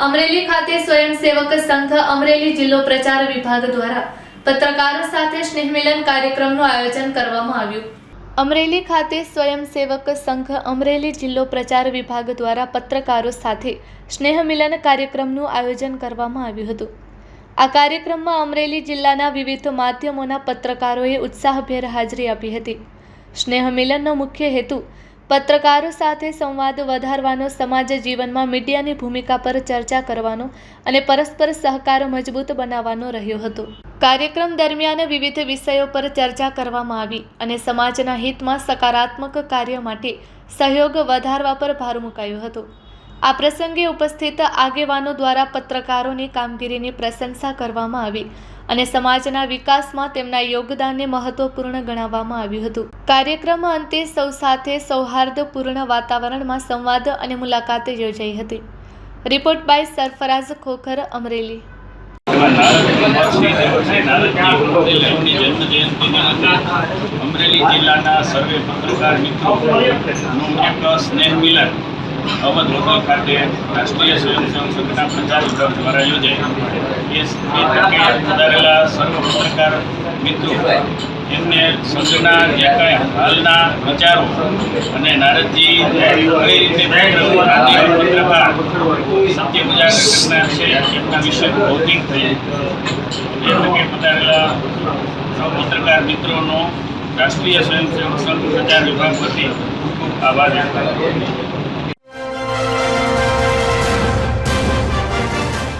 અમરેલી ખાતે સ્વયંસેવક સંઘ અમરેલી જિલ્લો પ્રચાર વિભાગ દ્વારા પત્રકારો સાથે સ્નેહ મિલન કાર્યક્રમનું આયોજન કરવામાં આવ્યું। અમરેલી ખાતે સ્વયંસેવક સંઘ અમરેલી જિલ્લો પ્રચાર વિભાગ દ્વારા પત્રકારો સાથે સ્નેહ મિલન કાર્યક્રમનું આયોજન કરવામાં આવ્યું હતું। આ કાર્યક્રમમાં અમરેલી જિલ્લાના વિવિધ માધ્યમોના પત્રકારોએ ઉત્સાહભેર હાજરી આપી હતી। સ્નેહ મિલનનો મુખ્ય હેતુ પત્રકારો સાથે સંવાદ વધારવાનો, સમાજ જીવનમાં મીડિયાની ભૂમિકા પર ચર્ચા કરવાનો અને પરસ્પર સહકાર મજબૂત બનાવવાનો રહ્યો હતો। કાર્યક્રમ દરમિયાન વિવિધ વિષયો પર ચર્ચા કરવામાં આવી અને સમાજના હિતમાં સકારાત્મક કાર્ય માટે સહયોગ વધારવા પર ભાર મુકાયો હતો। આ પ્રસંગે ઉપસ્થિત આગેવાનો દ્વારા પત્રકારોની કામગીરીની પ્રશંસા કરવામાં આવી અને સમાજના વિકાસમાં તેમના યોગદાનને મહત્વપૂર્ણ ગણાવવામાં આવ્યું હતું। કાર્યક્રમ અંતે સૌ સાથે સૌહાર્દપૂર્ણ વાતાવરણમાં સંવાદ અને મુલાકાત યોજાઈ હતી। Report by Sarfaraz Khokhar, Amreli. અમરેલી જિલ્લાના સર્વે પત્રકાર મિત્રોનું એક સ્નેહ મિલન અવધ હોટલ ખાતે રાષ્ટ્રીય સ્વયંસેવક સંઘના પ્રચાર વિભાગ દ્વારા યોજાય। એ તકે પધારેલા સર્વ પત્રકાર મિત્રો એમને સંઘના જે કાંઈ હાલના વિચારો અને નારદજી કઈ રીતે પત્રકાર સત્ય ઉજાગર કરનાર છે એમના વિશે ભૌતિક થઈ એ તકે પધારેલા સૌ પત્રકાર મિત્રોનો રાષ્ટ્રીય સ્વયંસેવક સંઘ પ્રચાર વિભાગ વતી ખૂબ આભાર વ્યક્ત કરું છું।